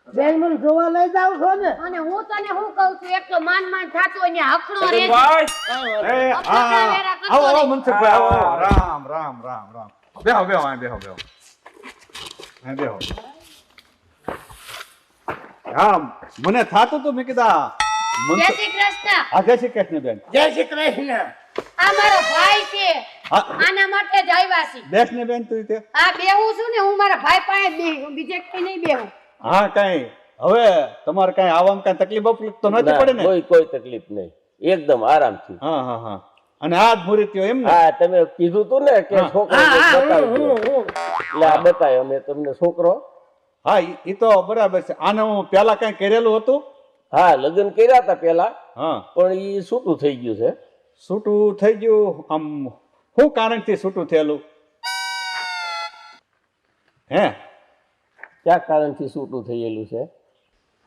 બેન મને જોવા લઈ જાવ છો ને અને હું તને શું કહું છું એક તો માન થાતો હોય ને હકડો રે ભાઈ આવો આવો મનસુખભાઈ આવો રામ રામ રામ રામ બેહો બેહો અહીં બેહો બેહો અહીં બેહો હા મને થાતું તો મેં કીધા જય શ્રી કૃષ્ણ. હા જય શ્રી કૃષ્ણ બેન જય શ્રી કૃષ્ણ આ મારો ભાઈ છે આના માટે જ આવ્યા છે. બેસ ને બેન તું તે આ બેહું છું ને હું મારા ભાઈ પાસે જ બેહું બીજે કઈ નહીં બેહું. હા કઈ હવે તમારે કઈ આવવામાં કઈ તકલીફ બકલીફ તો નથી પડે ને કોઈ તકલીફ નહીં, એકદમ આરામથી. હા હા હા અને આ જ મુહૂર્ત થયો એમ ને હા તમે કીધું તું ને કે છોકરો બતાવજો એટલે આ બતાવ્યો અમે તમને છોકરો. હા ઈ તો બરાબર છે. આને હું પેલા કઈ કરેલું હતું? હા લગ્ન કર્યા હતા પેલા હા પણ ઈ છૂટું થઈ ગયું છે. છૂટું થઈ ગયું આમ શું કારણથી છૂટું થયેલું હે? ક્યાં કારણથી છૂટું થયેલું છે?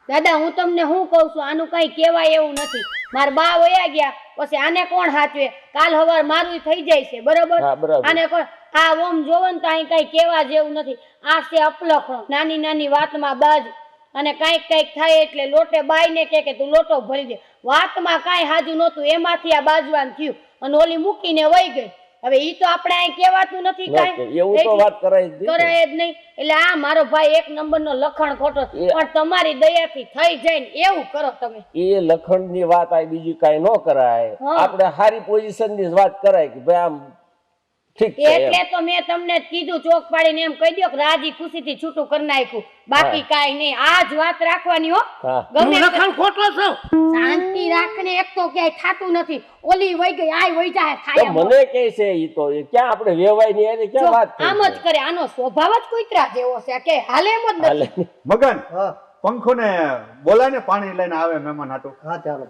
દાદા હું તમને શું કહું છું આનું કઈ કહેવાય એવું નથી. મારા બા વયા ગયા પછી આને કોણ સાચવે? કાલ હવાર મારું થઈ જાય છે બરોબર. હા બરાબર. આને કોણ આ ઓમ જોવન તો અહીં કઈ કહેવા જેવું નથી. આ છે અપલખણો, નાની નાની વાતમાં બાજ અને કઈક થાય એટલે લોટે બાઈને કે તું લોટો ભરી દે. વાતમાં કાંઈ હાજુ નહોતું એમાંથી આ બાજવાન થયું અને ઓલી મૂકીને વહી ગઈ. હવે ઈ તો આપણે અહીં કહેવાતું નથી કાંઈ, એવું તો વાત કરાય જ નહીં. એટલે આ મારો ભાઈ એક નંબરનો લખણ ખોટો પણ તમારી દયાથી થઈ જાય ને એવું કરો તમે. એ લખણ ની વાત આ બીજી કઈ ન કરાય. આપણે સારી પોઝિશન ની વાત કરાય કે ભાઈ આમ ઠીક છે. એટલે તો મેં તમને કીધું ચોક પાડીને એમ કહી દો કે રાજી ખુશીથી છૂટું કરી નાખ્યું, બાકી કાઈ નહીં. આ જ વાત રાખવાની હો. ગમે લખણ ખોટો છો. શાંતિ રાખને એક તો ક્યાંય થાતું નથી. ઓલી વઈ ગઈ આય વઈ જાય થાય. મને કે છે ઈ તો ક્યાં આપણે વેવાય ની એને ક્યાં વાત આમ જ કરે. આનો સ્વભાવ જ કુતરા જેવો છે કે હાલે એમ જ નથી. મગન પંખો ને બોલાય ને પાણી લઈને આવે મહેમાન હાટુ. હા ચાલો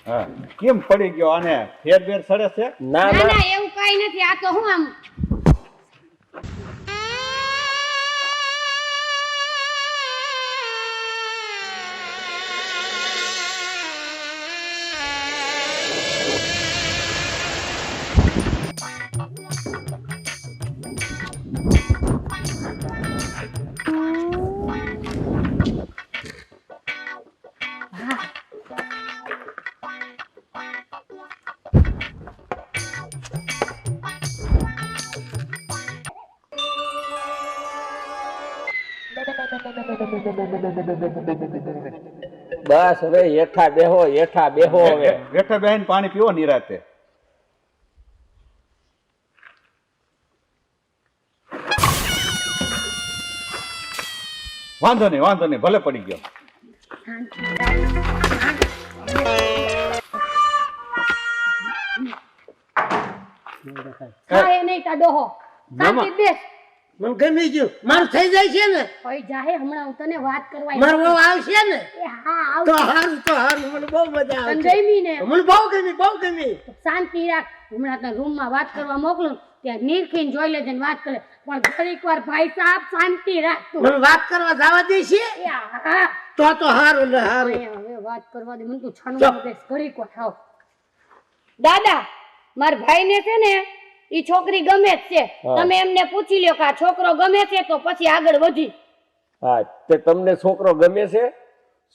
હા કેમ પડી ગયો આને ફેર ફેર સડે છે? ના ના ના ના એવું કઈ નથી. આ તો હું આમ બસ હવે હેઠા બેહો હવે. બેઠા બેહીને પાણી પીવો નિરાતે. વાંધો નહીં ભલે પડી ગયો. ખાય નહીં તા ડોહો. શાંતિ બેસ. મને ગમી ગયું. મારું થઈ જાય છે ને ઓય જાહે હમણાં હું તને વાત કરવા મારું બહુ આવશે ને એ હા તો આવ હારું મને બહુ મજા આવે છે. ગમી ને મને બહુ ગમી શાંતિ રાખ. હમણાં તને રૂમમાં વાત કરવા મોકલું ત્યાં નિરખીને જોઈ લેજે ને વાત કરે. પણ ઘડીક વાર ભાઈ સાહેબ શાંતિ રાખ તું. મને વાત કરવા જવા દે છે એ હા તો હારું ને હારું. હવે વાત કરવા દે મને તું છાનું દેશ ઘડીક વાર થાવ. દાદા મારા ભાઈને છે ને ઈ છોકરી ગમે જ છે. તમે એમને પૂછી લ્યો કે આ છોકરો ગમે છે તો પછી આગળ વધી. હા તે તમને છોકરો ગમે છે?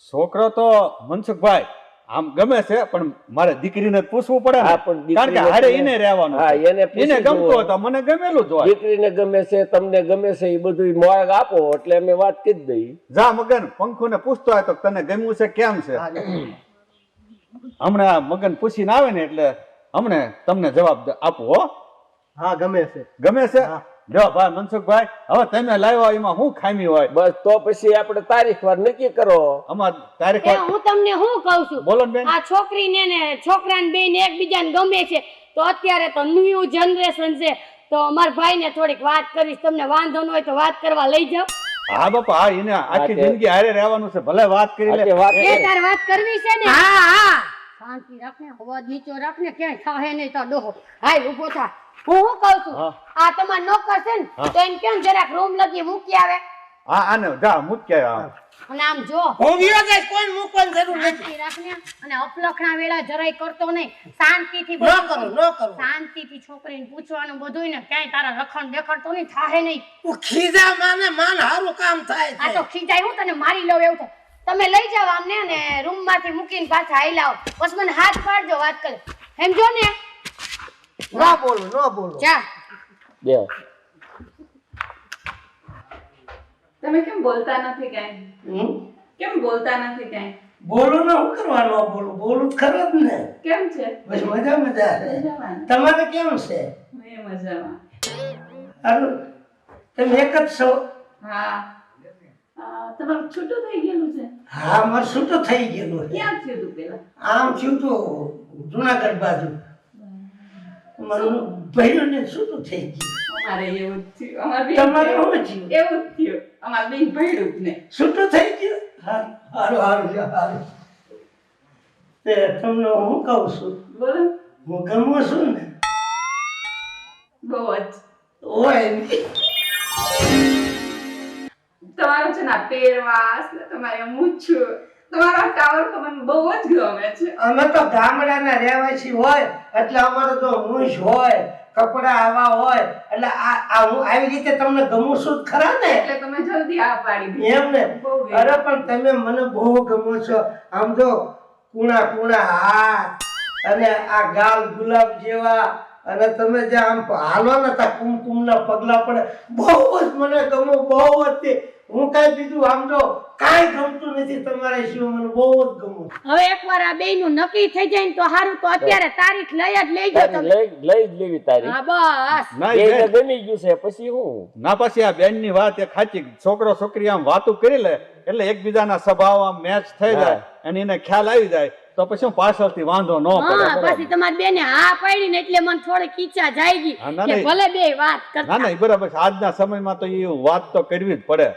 છોકરો તો મનસુખભાઈ આમ ગમે છે પણ મારે દીકરીને પૂછવું પડે ને. કારણ કે હારે એને રહેવાનું. હા એને ગમતો હતો મને ગમેલું જ હોય. દીકરીને ગમે છે તમને ગમે છે એ બધું મોગ આપો એટલે અમે વાત કરી દઈ. જા મગન પંખો ને પૂછતો હોય તો તને ગમ્યું છે કેમ છે? હમણાં મગન પૂછીને આવે ને એટલે હમણે તમને જવાબ આપો હો. હા ગમે છે. ગમે છે? જો ભાઈ મનસુખભાઈ હવે તમે લાવ્યા એમાં શું ખામી હોય? બસ તો પછી આપણે તારીખ વાર નક્કી કરો. અમાર તારીખ એ હું તમને શું કહું છું બોલો ને બેન. આ છોકરીને ને છોકરાને બેને એકબીજાને ગમે છે તો અત્યારે તો ન્યુ જનરેશન છે તો અમારા ભાઈને થોડીક વાત કરીશ. તમને વાંધો ન હોય તો વાત કરવા લઈ જાઓ. હા બાપા હા એને આખી જિંદગી હારે રહેવાનું છે. ભલે વાત કરી લે. એ તાર વાત કરવી છે ને? હા શાંતિ રાખને અવાજ નીચો રાખને ક્યાંય થાહે નહીં તો ડોહો. હાય ઊભો થા. હું શું કહું છું આ તમાર નોકર છે ને તો એમ કેમ જરાક રૂમ લગી મૂકી આવે. હા આને જા મૂક કે અને આમ જો હું વિયો જઈશ, કોઈ મૂકવાની જરૂર નથી. શાંતિ રાખને અને અપલખણા વેળા જરાય કરતો નહીં. શાંતિથી ન કરું, ન કરું. શાંતિથી છોકરીને પૂછવાનું બધુંય ને ક્યાંય તારા રખણ દેખાડતો નહીં, થાહે નહીં. તું ખીજા માને માન હારું કામ થાય આ છે. તો ખીજાય હું તને મારી લઉં એવું થાય. તમે લઈ જાઓ આમને ને રૂમમાંથી મૂકીને પાછા આઈ લાવો. બસ મને હાથ પાડજો, વાત કરે. સમજો ને? ન બોલું, ન બોલું. જા. બે તમે કેમ બોલતા નથી કાંઈ? કેમ બોલતા નથી કાંઈ? બોલું ને હું કરવા ન બોલું? બોલું જ ખરો જ ને. કેમ છે? બસ મજા મજા છે. મજામાં. તમારે કેમ છે? હું એ મજામાં. હારું, તમે એક જ છો? હા. તમારું છૂટું થઈ ગયેલું છે? હા, મારે છૂટું થઈ ગયેલું છે. ક્યાં થયું હતું પેલા? આમ થયું તું જુનાગઢ બાજુ. મારું ભર્યું ને છૂટું થઈ ગયું. અમારે એવું જ થયું. અમારે બેન તમારે ભયડું. શું થયું? એવું જ થયું. અમારે બેન ભયડું જ ને. છૂટું થઈ ગયું. હારું હારું લ્યો, હારું. તે તમને હું કહું છું, બોલો. હું ગમું છું ને બહુ જ. હોય નહીં. તમારું છે ને આ પહેરવાશ ને તમારી આ મૂછું, તમારો આ ટાવર તો મને બહુ જ ગમે છે. અમે તો ગામડાના રહેવાસી હોય એટલે અમારે તો મૂછ હોય, કપડા આવા હોય એટલે આ હું આવી રીતે તમને ગમું છું જ ખરા ને. એટલે તમે જલ્દી આ પાડી દીધી. એમ ને? બહુ ગમે. અરે પણ તમે મને બહુ ગમો છો. આમ જો કુણા કુણા હાથ અને આ ગાલ ગુલાબ જેવા, અને તમે જે આમ હાલો ને તા કુમકુમના પગલા પડે, બહુ જ મને ગમો, બહુ જ. તે હું કાંઈ બીજું આમ જો કાંઈ ગમતું નથી તમારા સિવાય, મને બહુ જ ગમો. હવે એકવાર આ બેયનું નક્કી થઈ જાય ને તો સારું. તો અત્યારે તારીખ લઈ જ લેજો તમે. લઈ જ લેવી તારી. હા બસ. ના બેયને બેન, ગમી ગયું છે પછી હું ના પછી આ બેન ની વાત એ ખાચી. છોકરો છોકરી આમ વાતું કરી લે એટલે એકબીજાના સ્વભાવ આમ મેચ થઈ જાય અને એને ખ્યાલ આવી જાય તો પછી હું પાછળથી વાંધો ન પડે. હા, પછી તમારી બેને હા પાડી ને એટલે મને થોડીક ઈચ્છા જાગી હા, ના, કે નહીં. ભલે બે વાત ના કરતા. ના, ઈ બરાબર છે. આજના સમયમાં તો એ વાત તો કરવી જ પડે,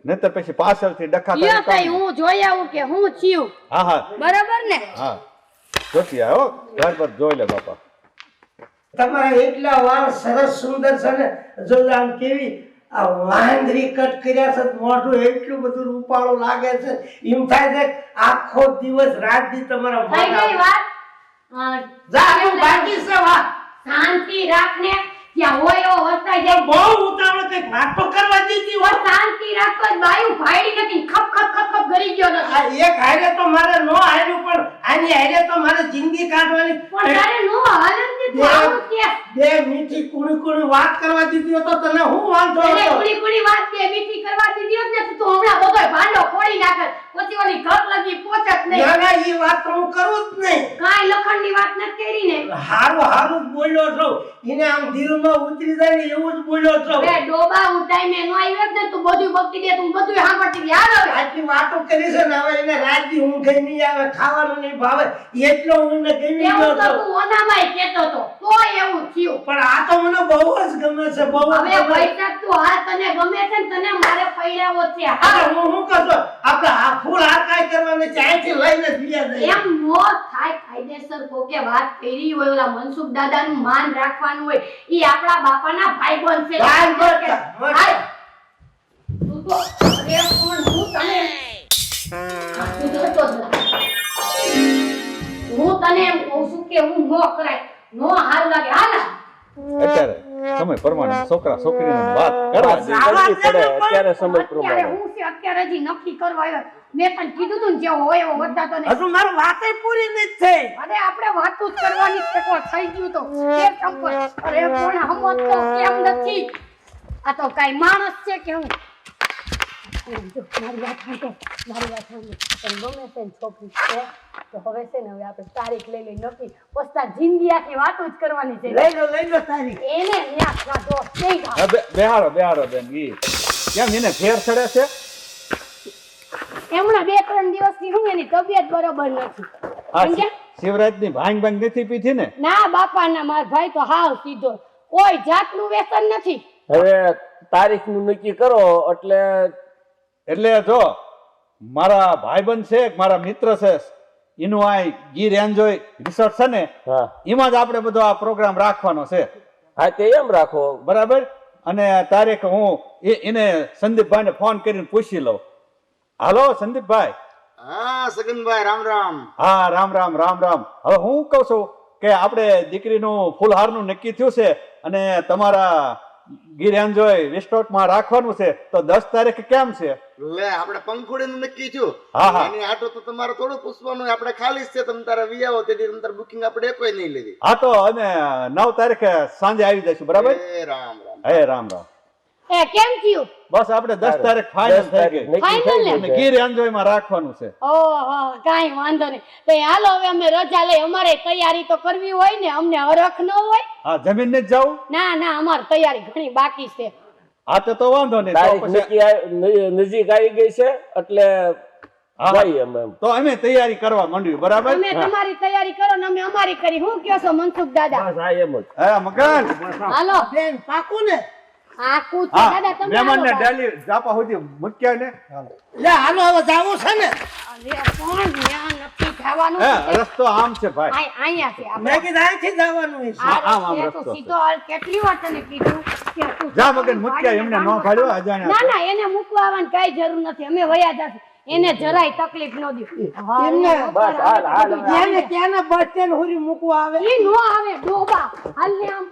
નહીતર પછી પાછળથી ડખા લ્યો કરી તઈ કામ. હું જોઈ આવું કે હું થયું. હા હા બરાબર ને? હા, જોતી આવો ઘર પર જોઈ લે બાપા. તમારા એટલા વાળ સરસ સુંદર છે ને, જો આમ કેવી આ વાંદરી કટ કર્યા છે, મોઢું એટલું બધું રૂપાળું લાગે છે, એમ થાય છે આખો દિવસ રાત દી તમારા થઈ ગઈ મોઢા વાત? હા, જાનું બાકી છે વાત. શાંતિ રાખને. ત્યાં હોય એવો વર્તાઈ જાય. બહુ ઉતાવળ કઈક વાત તો કરવા દીધી ઓ હોય. શાંતિ રાખો જ બાયું ભાડી નથી. ખપ ખપ ખપ ખપ ગરી ગયો નથી. આ એક હારે તો મારે નો હાર્યું, પણ આની હારે તો મારે જિંદગી કાઢવાની. પણ તારે નો હાલત ને તું આવું કે બે મીઠી કુણી કુણી વાત કરવા દીધી હોય તો તને હું વાંધો એને હતો? કુડી કુડી વાત બે મીઠી કરવા દીધી હોત ને તો તું હમણાં બધોય ભાંડો ફોડી નાખત. પછી ઓલી ઘર લગી પહોંચત નહીં. ના ના, એ વાત તો હું કરું જ નહીં. કાંઈ લખણની વાત નથી કરી ને. હારું હારું જ બોલ્યો છો. એને આમ ધીરુમાં ઉતરી જાય ને એવું જ બોલ્યો છો. બે ડોબા હું ટાઈમે નો આવ્યો જ ને તું બધું બકતી દે, તું બધું સાંભળતી દે. હાલ હવે. આટલી વાતો કરી છે ને, હવે એને રાતથી ઊંઘ ય નહીં આવે, ખાવાનું નહીં ભાવે, એટલો હું એને ગમી એવું ગયો તો છું. તું ઓનામાંય કહેતો તો. તોય એવું થયું. પણ આ તો મને બહુ જ ગમે છે, બહુ જ હવે ગમે. વૈશાખ તું હાલ તને ગમે છે ને તને મારે પૈડાવો છે. અરે હાલ. હું શું કહું, આપણે આ ફૂલ આ કાંઈ કરવાની છે, અહીંથી લઈને જ બીજા જઈએ. એમ નો થાય. કાયદેસર કોકે વાત કરી હોય, ઓલા મનસુખ દાદાનું માન રાખવાનું હોય. ઈ આપણા બાપાના ભાઈબંધ છે. ભાઈ બંધ. હાલ. તું તો અરે પણ હું તને તું તો હતો જ નથી. હું તને એમ કહું છું કે હું નો કરાય, નો હારું લાગે. હાલ. અત્યારે સમય પ્રમાણે છોકરા છોકરીની વાત કરવા દે. કરવી પડે અત્યારે સમય અત્યારે પ્રમાણે. હું છે, અત્યારે હજી નક્કી કરવા આવ્યો. મેં તને કીધું તું ને જેવો હોય એવો વર્તાતો નહીં. હજુ મારી વાતે પૂરી નથી થઈ. અરે આપણે વાતું જ કરવાની છે, કોઈ થઈ ગયું તો એક ચંપલ. અરે પણ હમતો કેમ નથી? આ તો કાઈ માણસ છે કે હું? જો, મારી વાત સાંભળો, મારી વાત સાંભળો. તને ગમે છે ને છોકરી છે તો હવે છે ને, હવે આપણે તારીખ લઈ લઈ નક્કી. પછી જિંદગી આખી વાતો જ કરવાની છે. લઈ લો તારી. એને ન્યા કાઢો નહીં થાય. હા, બેહારો બેહારો બેન. ઈ કેમ એને ફેર ચડે છે? હમણાં 2-3 દિવસથી હું એની તબિયત બરોબર નથી. આ સમજ્યા? શિવરાજની ભાંગ ભાંગ નથી પીધી ને? ના બાપા ના, મારા ભાઈ તો હાવ સીધો, કોઈ જાતનું વ્યસન નથી. હવે તારીખનું નક્કી કરો એટલે જો મારા ભાઈબંધ છે, મારા મિત્ર છે, એનું આ ગીર એન્જોય રિસોર્ટ છે ને, હા એમાં જ આપણે બધો આ પ્રોગ્રામ રાખવાનો છે. હા તે એમ રાખો. બરાબર? અને તારીખ હું એને સંદીપભાઈને ફોન કરીને પૂછી લઉં. હાલો સંદીપભાઈ. હા સગનભાઈ રામ રામ. હા રામ રામ રામ રામ. હવે હું કહું છું કે આપણે દીકરીનું ફૂલહારનું નક્કી થયું છે અને તમારા ગીર એન્જોય રિસોર્ટમાં રાખવાનું છે, તો 10 તારીખ કેમ છે? લે આપણે પંખુડીનું નક્કી થયું. હા, હા. એની આટો તો તમારે થોડું પૂછવાનું હોય, આપણે ખાલી જ છે. તમે તારે વી આવો તેથી તમે તારે બુકિંગ આપણે એકોય નહીં લીધી. હા તો અમે 9 તારીખે સાંજે આવી જઈશું, બરાબર? એ રામ રામ. હે રામ રામ. એ કેમ થયું? બસ આપણે 10 તારીખ ફાઇનલ 10 થઈ તારીખ ગઈ નક્કી Final થઈ અને ગયું છે. ગીર એન્જોય માં રાખવાનું છે. ઓહો કાંઈ વાંધો નહીં. તો હાલો હવે અમે રજા લઈ, અમારે તૈયારી તો કરવી હોય ને, અમને હરખ ન હોય. હા જમીન ને જ જાવું. ના ના અમારે તૈયારી ઘણી બાકી છે. હા તો વાંધો નહીં. તો તારીખ પછી નક્કી નજીક આવી ગઈ છે એટલે હા. જઈએ અમે. તો અમે તૈયારી કરવા માંડ્યું, બરાબર? તમે તમારી તૈયારી કરો ને અમે અમારી કરી. હું કયો છો મનસુખ દાદા? બસ આ એમ જ. હા મગન. હાલો બેન પાકું ને? આ કૂદ છે હા દાદા, તમે મહેમાન ને હાલો. ડેલી જાપા સુધી મૂક્યા ને. લે હાલો હવે જાવું છે ને? અરે પણ ન્યા નથી થવાનું. હે રસ્તો આમ છે ભાઈ. અહીંયા છે આપણે. મેં કીધું અહીંથી જવાનું છે. આ આમ રસ્તે રસ્તો તો છે. સીધો હાલ. કેટલી વાર તને કીધું કે તું જા મગન મૂક્યા એમને ન ફાડ્યો અજાણ્યા. ના ના એને મૂકવા આવવાની કઈ જરૂર નથી, અમે વયા જાશું. એને જરાય તકલીફ ન દો. એમને બસ હાલ હાલ ક્યાંને ક્યાંને બસ સ્ટેન્ડ સુધી મૂકવા આવે? ઈ નો આવે ડોબા. હાલ ને આમ